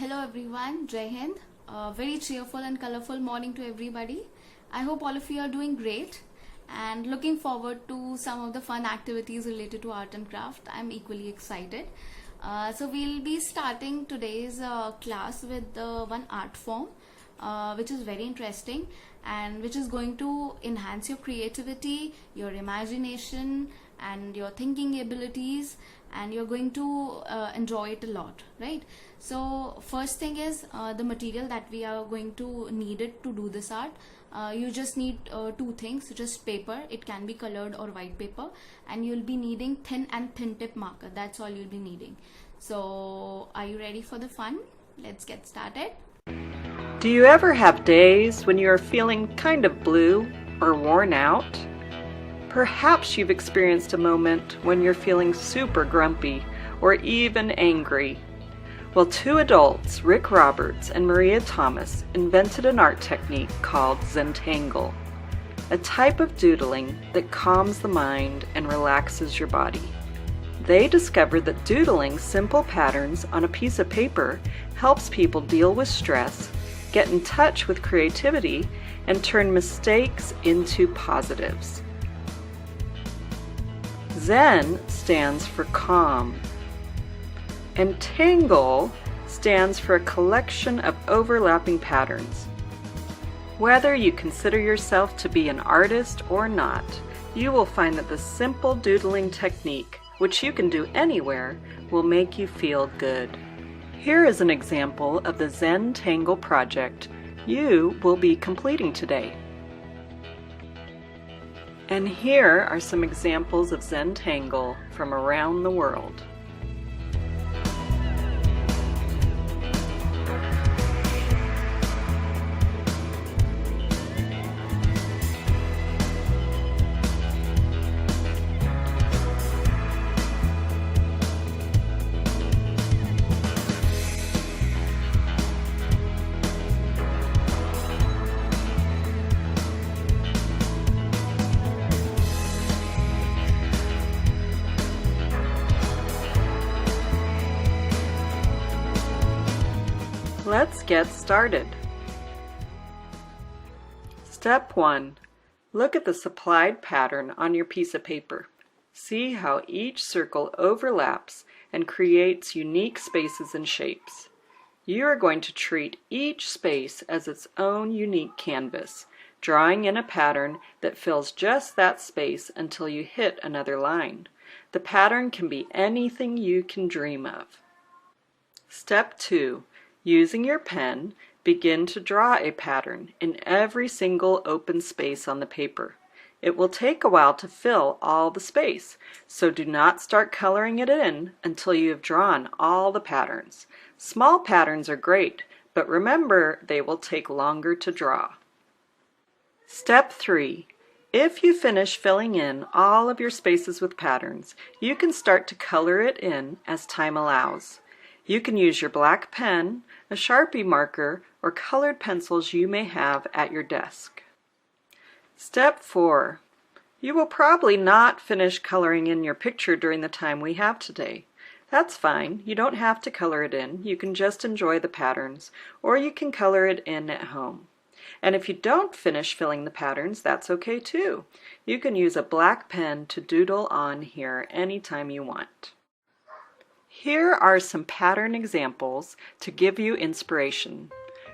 Hello everyone, Jai Hind. Very cheerful and colorful morning to everybody. I hope all of you are doing great and looking forward to some of the fun activities related to art and craft. I'm equally excited. So we'll be starting today's class with one art form which is very interesting and which is going to enhance your creativity, your imagination and your thinking abilities, and you're going to enjoy it a lot, right? So first thing is the material that we are going to need it to do this art. You just need two things, just paper. It can be colored or white paper, and you'll be needing thin and thin tip marker. That's all you'll be needing. So are you ready for the fun? Let's get started. Do you ever have days when you are feeling kind of blue or worn out? Perhaps you've experienced a moment when you're feeling super grumpy or even angry. Well, two adults, Rick Roberts and Maria Thomas, invented an art technique called Zentangle, a type of doodling that calms the mind and relaxes your body. They discovered that doodling simple patterns on a piece of paper helps people deal with stress, get in touch with creativity, and turn mistakes into positives. Zen stands for calm, and Tangle stands for a collection of overlapping patterns. Whether you consider yourself to be an artist or not, you will find that the simple doodling technique, which you can do anywhere, will make you feel good. Here is an example of the Zentangle project you will be completing today. And here are some examples of Zentangle from around the world. Let's get started. Step 1. Look at the supplied pattern on your piece of paper. See how each circle overlaps and creates unique spaces and shapes. You are going to treat each space as its own unique canvas, drawing in a pattern that fills just that space until you hit another line. The pattern can be anything you can dream of. Step 2. Using your pen, begin to draw a pattern in every single open space on the paper. It will take a while to fill all the space, so do not start coloring it in until you have drawn all the patterns. Small patterns are great, but remember they will take longer to draw. Step 3. If you finish filling in all of your spaces with patterns, you can start to color it in as time allows. You can use your black pen, a Sharpie marker, or colored pencils you may have at your desk. Step 4. You will probably not finish coloring in your picture during the time we have today. That's fine. You don't have to color it in. You can just enjoy the patterns, or you can color it in at home. And if you don't finish filling the patterns, that's okay too. You can use a black pen to doodle on here anytime you want. Here are some pattern examples to give you inspiration.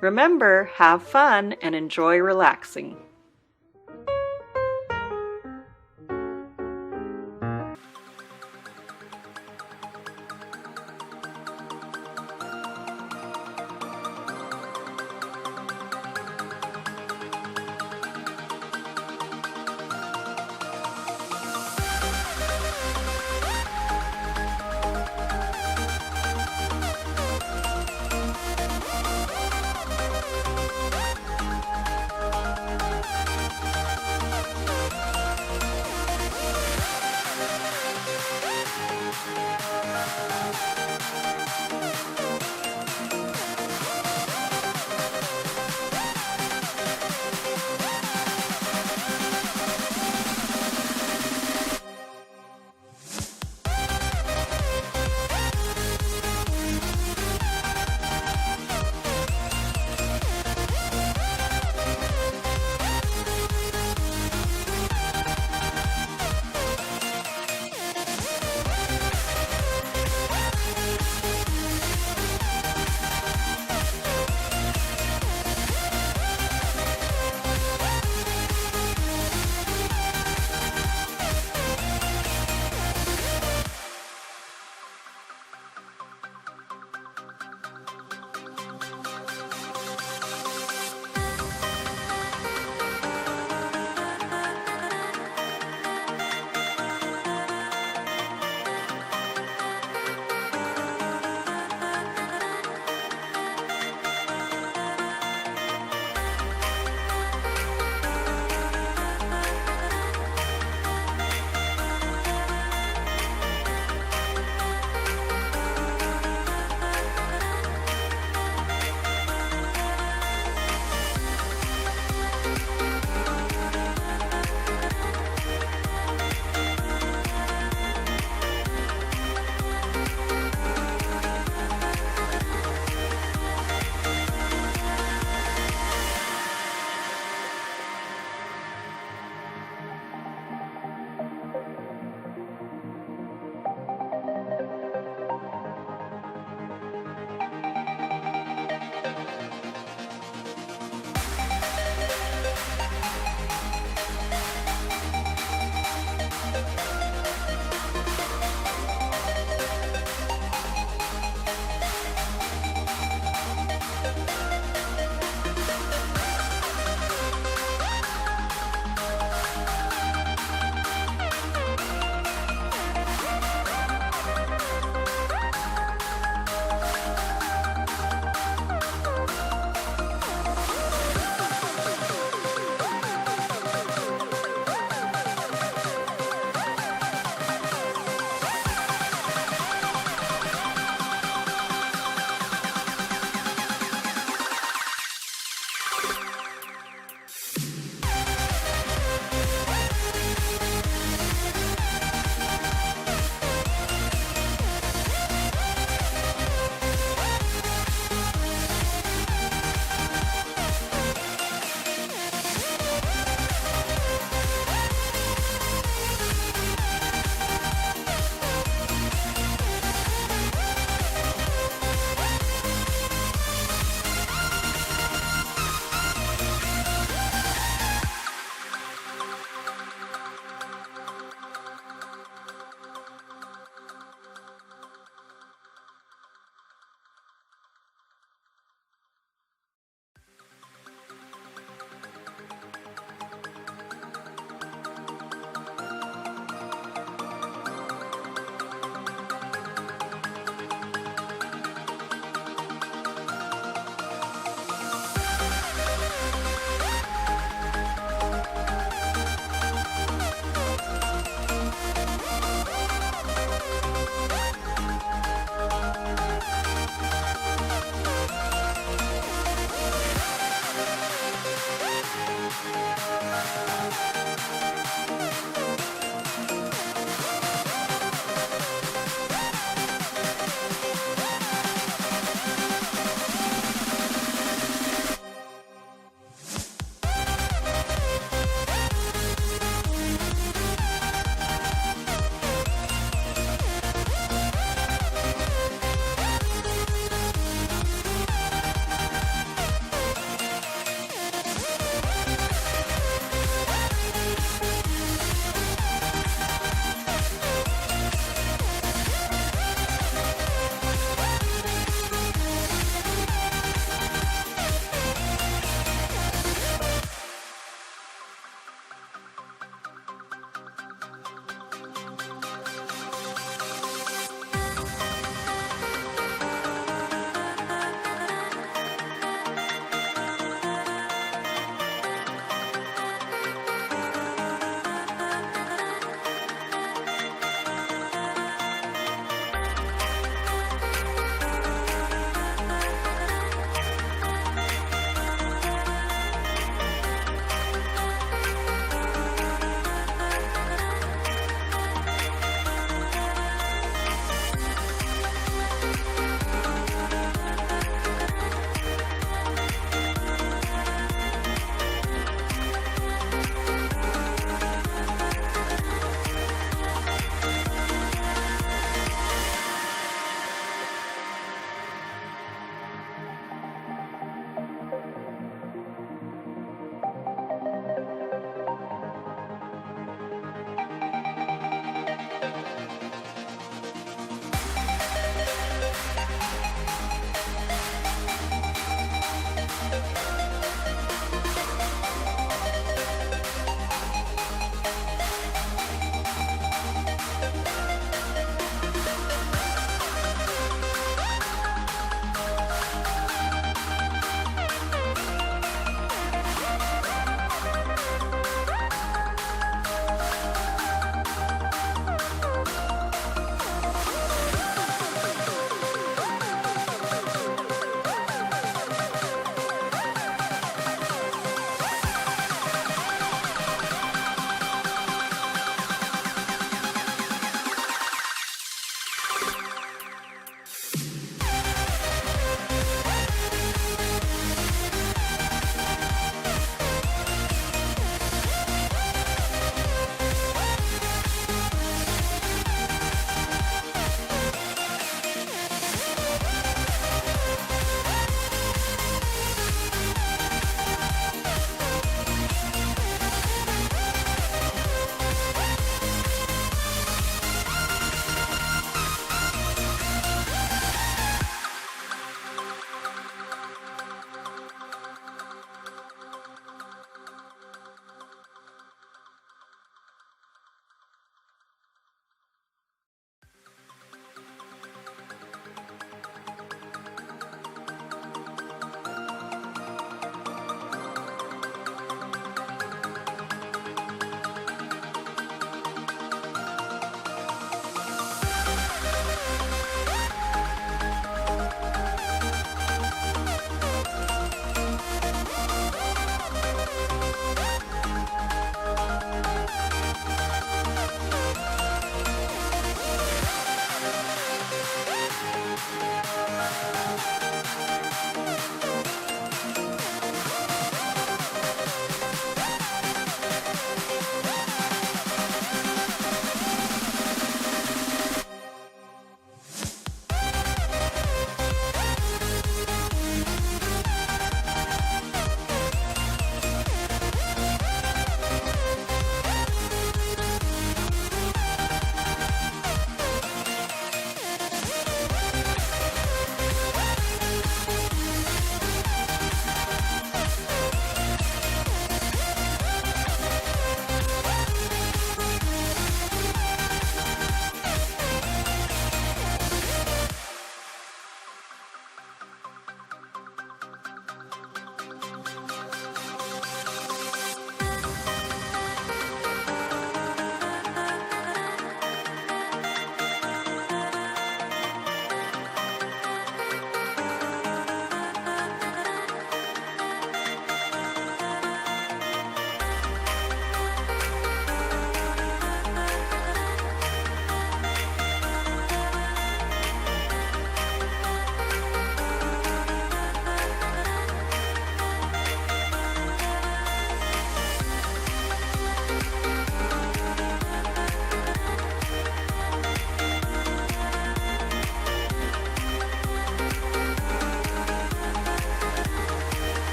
Remember, have fun and enjoy relaxing.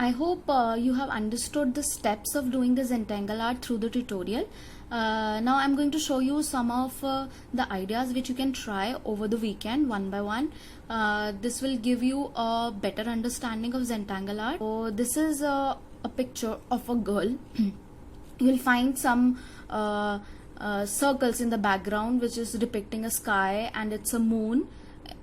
I hope you have understood the steps of doing the Zentangle art through the tutorial. Now I'm going to show you some of the ideas which you can try over the weekend one by one. This will give you a better understanding of Zentangle art. So this is a picture of a girl. You'll find some circles in the background which is depicting a sky, and it's a moon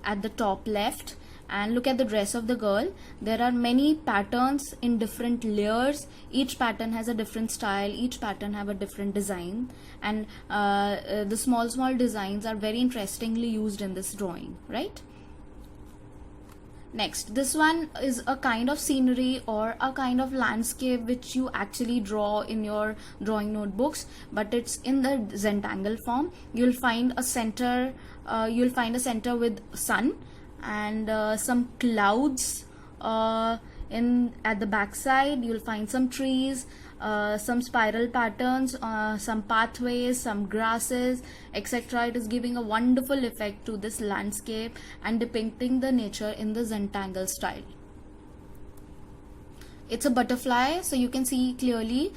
at the top left. And look at the dress of the girl. There are many patterns in different layers. Each pattern has a different style, each pattern have a different design, and the small designs are very interestingly used in this drawing, right? Next, this one is a kind of scenery or a kind of landscape which you actually draw in your drawing notebooks, but it's in the Zentangle form. You'll find a center with sun and some clouds at the back side. You'll find some trees, some spiral patterns, some pathways, some grasses, etc. It is giving a wonderful effect to this landscape and depicting the nature in the Zentangle style. It's a butterfly, so you can see clearly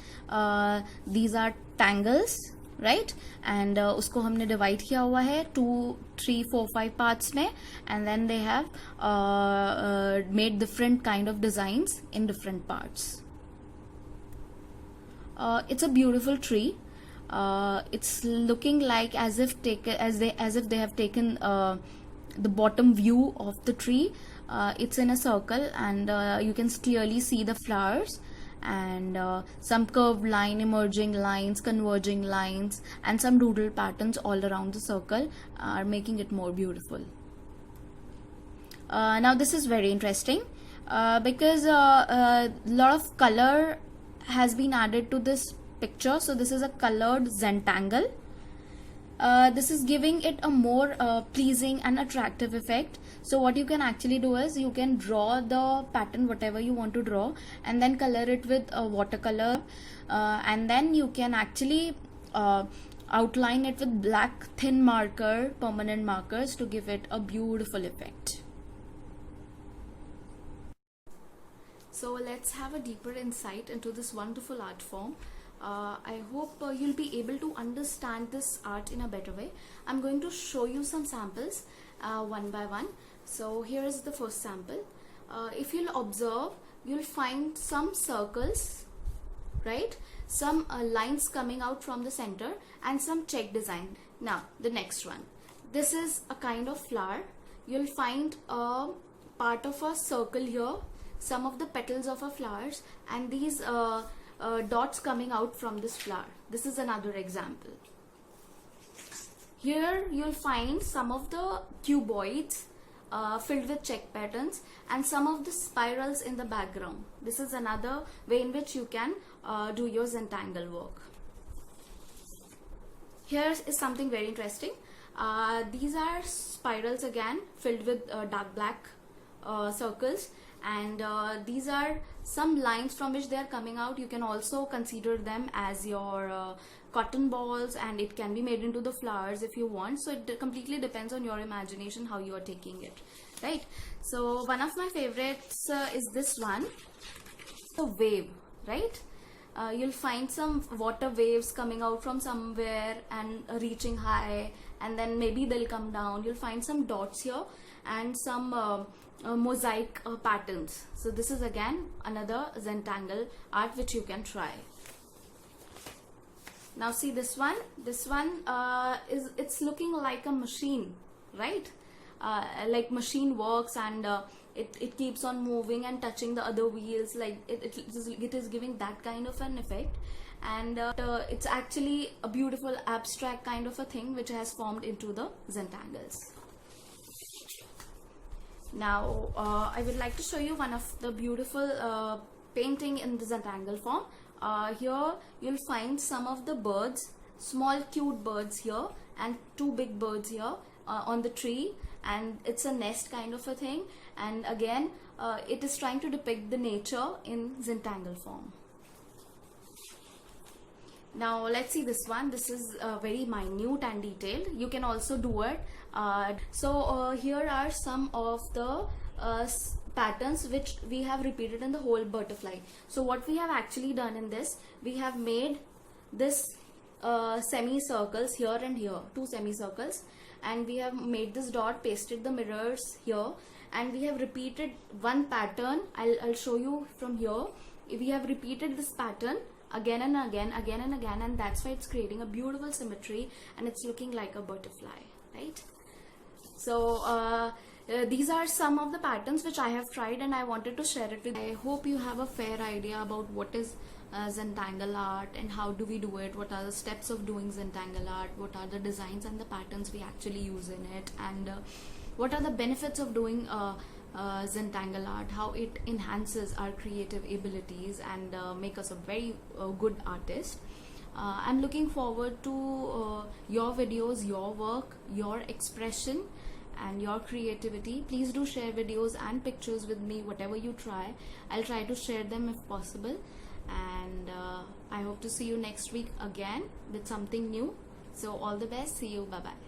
these are tangles, right? And उसको हमने divide किया हुआ है 2, 3, 4, 5 parts में, and then they have made different kind of designs in different parts. It's a beautiful tree. It's looking like as if they have taken the bottom view of the tree. It's in a circle, and you can clearly see the flowers, and some curved line, emerging lines, converging lines, and some doodle patterns all around the circle are making it more beautiful. Now this is very interesting because a lot of color has been added to this picture. So this is a colored Zentangle. This is giving it a more pleasing and attractive effect. So what you can actually do is you can draw the pattern whatever you want to draw, and then color it with a watercolor, and then you can actually outline it with black thin marker, permanent markers, to give it a beautiful effect. So let's have a deeper insight into this wonderful art form. I hope you'll be able to understand this art in a better way. I'm going to show you some samples one by one. So here is the first sample. If you'll observe, you'll find some circles, right? Some lines coming out from the center and some check design. Now the next one. This is a kind of flower. You'll find a part of a circle here, some of the petals of a flowers, and these dots coming out from this flower. This is another example. Here you'll find some of the cuboids filled with check patterns and some of the spirals in the background. This is another way in which you can do your Zentangle work. Here is something very interesting. These are spirals again filled with dark black circles, and these are some lines from which they are coming out. You can also consider them as your cotton balls, and it can be made into the flowers if you want. So it completely depends on your imagination how you are taking it, right? So one of my favorites is this one, the wave, right? You'll find some water waves coming out from somewhere and reaching high, and then maybe they'll come down. You'll find some dots here and some mosaic patterns. So this is again another Zentangle art which you can try. Now see this one. This one it's looking like a machine, right? Like machine works, and it keeps on moving and touching the other wheels, like it is giving that kind of an effect. And it's actually a beautiful abstract kind of a thing which has formed into the Zentangles. Now I would like to show you one of the beautiful painting in the Zentangle form. Here you'll find some of the birds, small cute birds here, and 2 big birds here on the tree, and it's a nest kind of a thing. And again it is trying to depict the nature in Zentangle form. Now let's see this one. This is very minute and detailed. You can also do it. So here are some of the patterns which we have repeated in the whole butterfly. So what we have actually done in this, we have made this semicircles here and here, 2 semicircles, and we have made this dot, pasted the mirrors here, and we have repeated one pattern. I'll show you from here. We have repeated this pattern again and again, and that's why it's creating a beautiful symmetry and it's looking like a butterfly, right? So these are some of the patterns which I have tried and I wanted to share it with you. I hope you have a fair idea about what is Zentangle art and how do we do it, what are the steps of doing Zentangle art, what are the designs and the patterns we actually use in it, and what are the benefits of doing Zentangle art, how it enhances our creative abilities and make us a very good artist. I'm looking forward to your videos, your work, your expression and your creativity. Please do share videos and pictures with me, whatever you try. I'll try to share them if possible, and I hope to see you next week again with something new. So all the best, see you, bye bye.